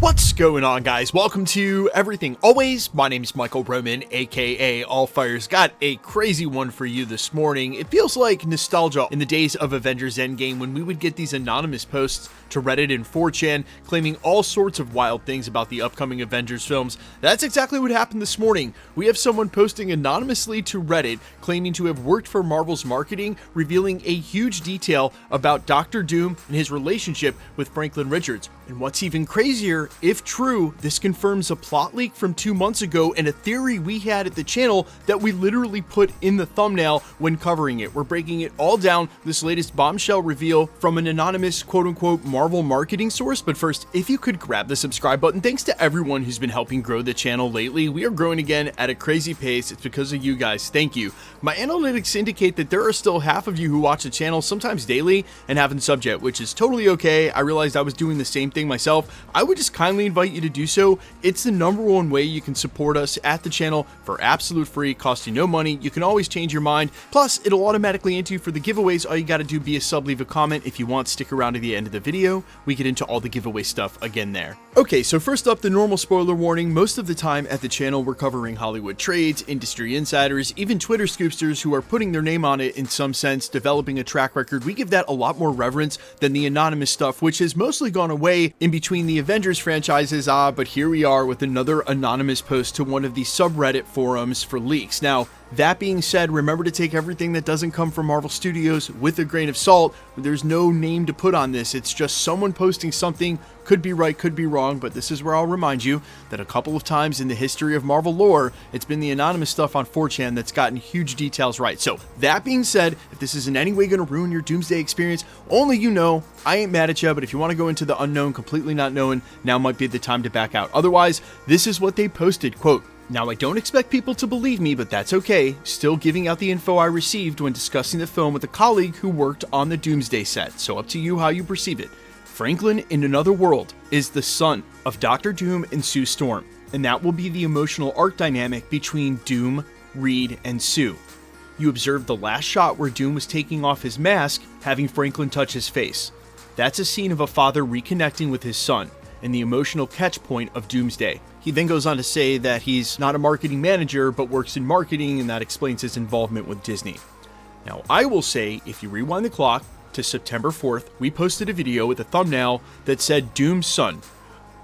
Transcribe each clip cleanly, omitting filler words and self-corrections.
What's going on, guys? Welcome to Everything Always. My name is Michael Roman, aka Allfire's got a crazy one for you this morning. It feels like nostalgia in the days of Avengers Endgame when we would get these anonymous posts to Reddit and 4chan claiming all sorts of wild things about the upcoming Avengers films. That's exactly what happened this morning. We have someone posting anonymously to Reddit claiming to have worked for Marvel's marketing, revealing a huge detail about Doctor Doom and his relationship with Franklin Richards. And what's even crazier, if true, this confirms a plot leak from 2 months ago and a theory we had at the channel that we literally put in the thumbnail when covering it. We're breaking it all down, this latest bombshell reveal from an anonymous quote-unquote Marvel marketing source. But first, if you could grab the subscribe button, thanks to everyone who's been helping grow the channel lately. We are growing again at a crazy pace. It's because of you guys. Thank you. My analytics indicate that there are still half of you who watch the channel, sometimes daily, and haven't subbed yet, which is totally okay. I realized I was doing the same thing myself. I would just kindly invite you to do so. It's the #1 way you can support us at the channel for absolute free, cost you no money. You can always change your mind. Plus, it'll automatically enter you for the giveaways. All you got to do, be a sub, leave a comment. If you want, stick around to the end of the video. We get into all the giveaway stuff again there. Okay, so first up, the normal spoiler warning. Most of the time at the channel, we're covering Hollywood trades, industry insiders, even Twitter scoopsters who are putting their name on it in some sense, developing a track record. We give that a lot more reverence than the anonymous stuff, which has mostly gone away in between the Avengers franchises. But here we are with another anonymous post to one of the subreddit forums for leaks. Now, that being said, remember to take everything that doesn't come from Marvel Studios with a grain of salt. There's no name to put on this. It's just someone posting something. Could be right, could be wrong, but this is where I'll remind you that a couple of times in the history of Marvel lore, it's been the anonymous stuff on 4chan that's gotten huge details right. So that being said, if this is in any way going to ruin your Doomsday experience, only you know. I ain't mad at you, but if you want to go into the unknown, completely not knowing, now might be the time to back out. Otherwise, this is what they posted, quote, "Now, I don't expect people to believe me, but that's okay. Still giving out the info I received when discussing the film with a colleague who worked on the Doomsday set, so up to you how you perceive it. Franklin in another world is the son of Doctor Doom and Sue Storm, and that will be the emotional arc dynamic between Doom, Reed, and Sue. You observed the last shot where Doom was taking off his mask, having Franklin touch his face. That's a scene of a father reconnecting with his son, and the emotional catch point of Doomsday." He then goes on to say that he's not a marketing manager, but works in marketing, and that explains his involvement with Disney. Now, I will say, if you rewind the clock to September 4th, we posted a video with a thumbnail that said Doom's son,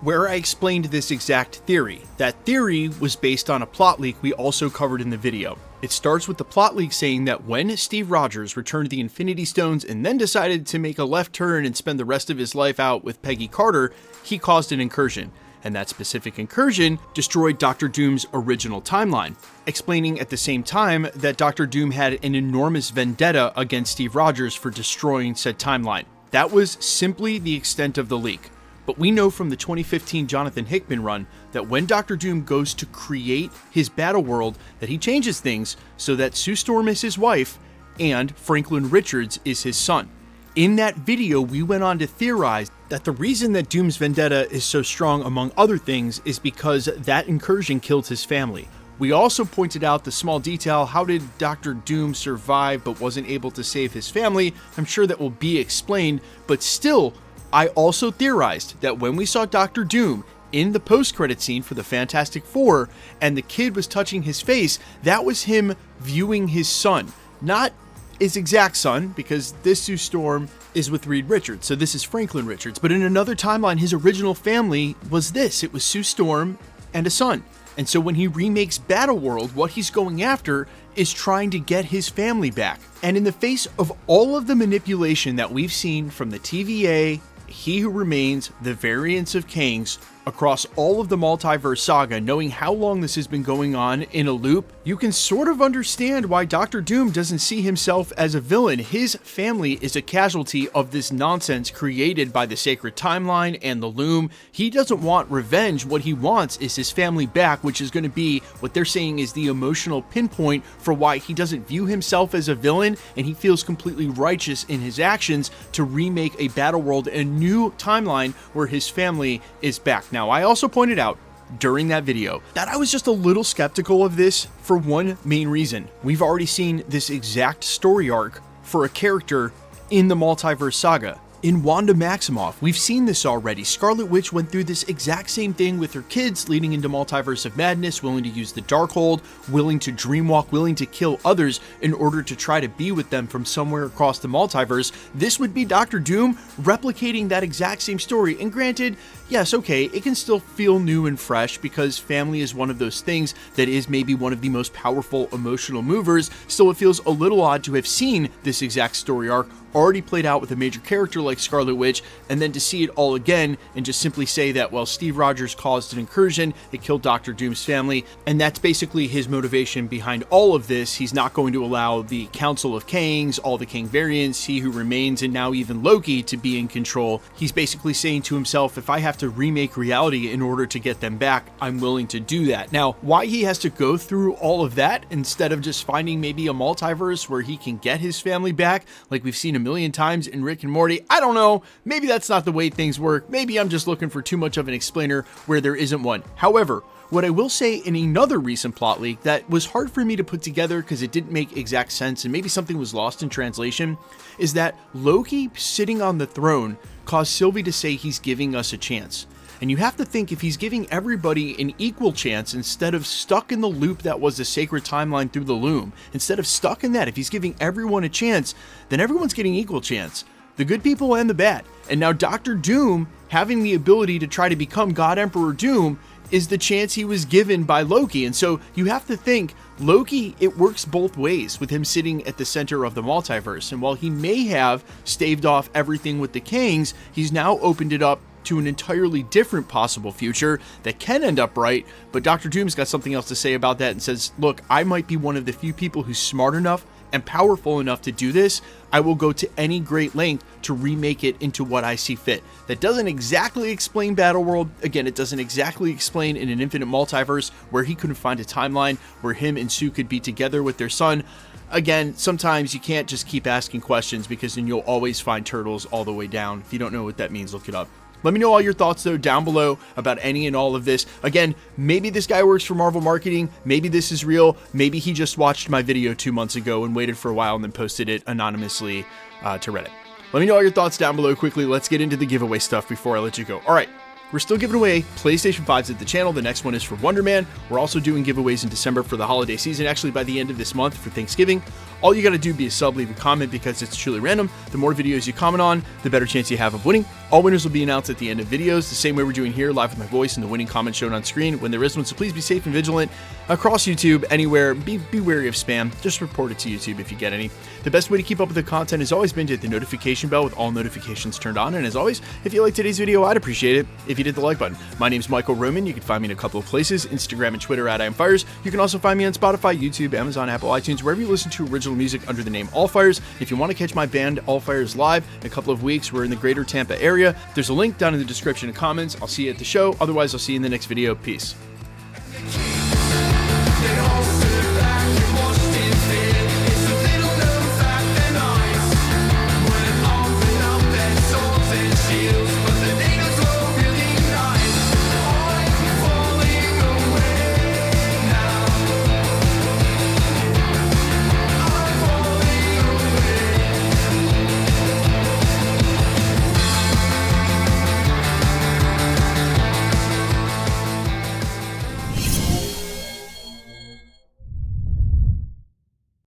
where I explained this exact theory. That theory was based on a plot leak we also covered in the video. It starts with the plot leak saying that when Steve Rogers returned the Infinity Stones and then decided to make a left turn and spend the rest of his life out with Peggy Carter, he caused an incursion. And that specific incursion destroyed Doctor Doom's original timeline, explaining at the same time that Doctor Doom had an enormous vendetta against Steve Rogers for destroying said timeline. That was simply the extent of the leak. But we know from the 2015 Jonathan Hickman run that when Doctor Doom goes to create his battle world, that he changes things so that Sue Storm is his wife and Franklin Richards is his son. In that video, we went on to theorize that the reason that Doom's vendetta is so strong, among other things, is because that incursion killed his family. We also pointed out the small detail, how did Doctor Doom survive but wasn't able to save his family? I'm sure that will be explained, but still, I also theorized that when we saw Doctor Doom in the post-credit scene for the Fantastic Four and the kid was touching his face, that was him viewing his son, not his exact son, because this Sue Storm is with Reed Richards, so this is Franklin Richards. But in another timeline, his original family was this. It was Sue Storm and a son. And so when he remakes Battleworld, what he's going after is trying to get his family back. And in the face of all of the manipulation that we've seen from the TVA, He Who Remains, the variants of Kangs, across all of the Multiverse saga, knowing how long this has been going on in a loop, you can sort of understand why Doctor Doom doesn't see himself as a villain. His family is a casualty of this nonsense created by the Sacred Timeline and the Loom. He doesn't want revenge. What he wants is his family back, which is going to be what they're saying is the emotional pinpoint for why he doesn't view himself as a villain, and he feels completely righteous in his actions to remake a Battleworld, a new timeline where his family is back. Now, I also pointed out during that video that I was just a little skeptical of this for one main reason. We've already seen this exact story arc for a character in the Multiverse saga. in Wanda Maximoff. We've seen this already. Scarlet Witch went through this exact same thing with her kids, leading into Multiverse of Madness, willing to use the Darkhold, willing to dreamwalk, willing to kill others in order to try to be with them from somewhere across the multiverse. This would be Doctor Doom replicating that exact same story. And granted, yes, okay, it can still feel new and fresh because family is one of those things that is maybe one of the most powerful emotional movers. Still, it feels a little odd to have seen this exact story arc already played out with a major character like Scarlet Witch, and then to see it all again and just simply say that, well, Steve Rogers caused an incursion, it killed Dr. Doom's family, and that's basically his motivation behind all of this. He's not going to allow the Council of Kangs, all the Kang variants, He Who Remains, and now even Loki to be in control. He's basically saying to himself, if I have to remake reality in order to get them back, I'm willing to do that. Now, why he has to go through all of that instead of just finding maybe a multiverse where he can get his family back, like we've seen a million times in Rick and Morty, I don't know. Maybe that's not the way things work. Maybe I'm just looking for too much of an explainer where there isn't one. However, what I will say in another recent plot leak that was hard for me to put together because it didn't make exact sense and maybe something was lost in translation is that Loki sitting on the throne caused Sylvie to say he's giving us a chance. And you have to think, if he's giving everybody an equal chance instead of stuck in the loop that was the sacred timeline through the loom, instead of stuck in that, if he's giving everyone a chance, then everyone's getting equal chance. The good people and the bad. And now Dr. Doom having the ability to try to become God Emperor Doom is the chance he was given by Loki. And so you have to think, Loki, it works both ways with him sitting at the center of the multiverse. And while he may have staved off everything with the Kangs, he's now opened it up to an entirely different possible future that can end up right. But Dr. Doom's got something else to say about that and says, look, I might be one of the few people who's smart enough and powerful enough to do this. I will go to any great length to remake it into what I see fit. That doesn't exactly explain Battleworld. Again, it doesn't exactly explain in an infinite multiverse where he couldn't find a timeline where him and Sue could be together with their son. Again, sometimes you can't just keep asking questions because then you'll always find turtles all the way down. If you don't know what that means, look it up. Let me know all your thoughts, though, down below about any and all of this. Again, maybe this guy works for Marvel Marketing. Maybe this is real. Maybe he just watched my video 2 months ago and waited for a while and then posted it anonymously to Reddit. Let me know all your thoughts down below quickly. Let's get into the giveaway stuff before I let you go. All right. We're still giving away PlayStation 5s at the channel. The next one is for Wonder Man. We're also doing giveaways in December for the holiday season, actually by the end of this month for Thanksgiving. All you got to do be a sub, leave a comment because it's truly random. The more videos you comment on, the better chance you have of winning. All winners will be announced at the end of videos, the same way we're doing here, live with my voice and the winning comment shown on screen when there is one. So please be safe and vigilant across YouTube, anywhere. Be wary of spam. Just report it to YouTube if you get any. The best way to keep up with the content has always been to hit the notification bell with all notifications turned on. And as always, if you like today's video, I'd appreciate it if you hit the like button. My name's Michael Roman. You can find me in a couple of places, Instagram and Twitter at IamFires. You can also find me on Spotify, YouTube, Amazon, Apple, iTunes, wherever you listen to original music under the name Allfires. If you want to catch my band Allfires live in a couple of weeks, we're in the greater Tampa area. There's a link down in the description and comments. I'll see you at the show. Otherwise, I'll see you in the next video. Peace.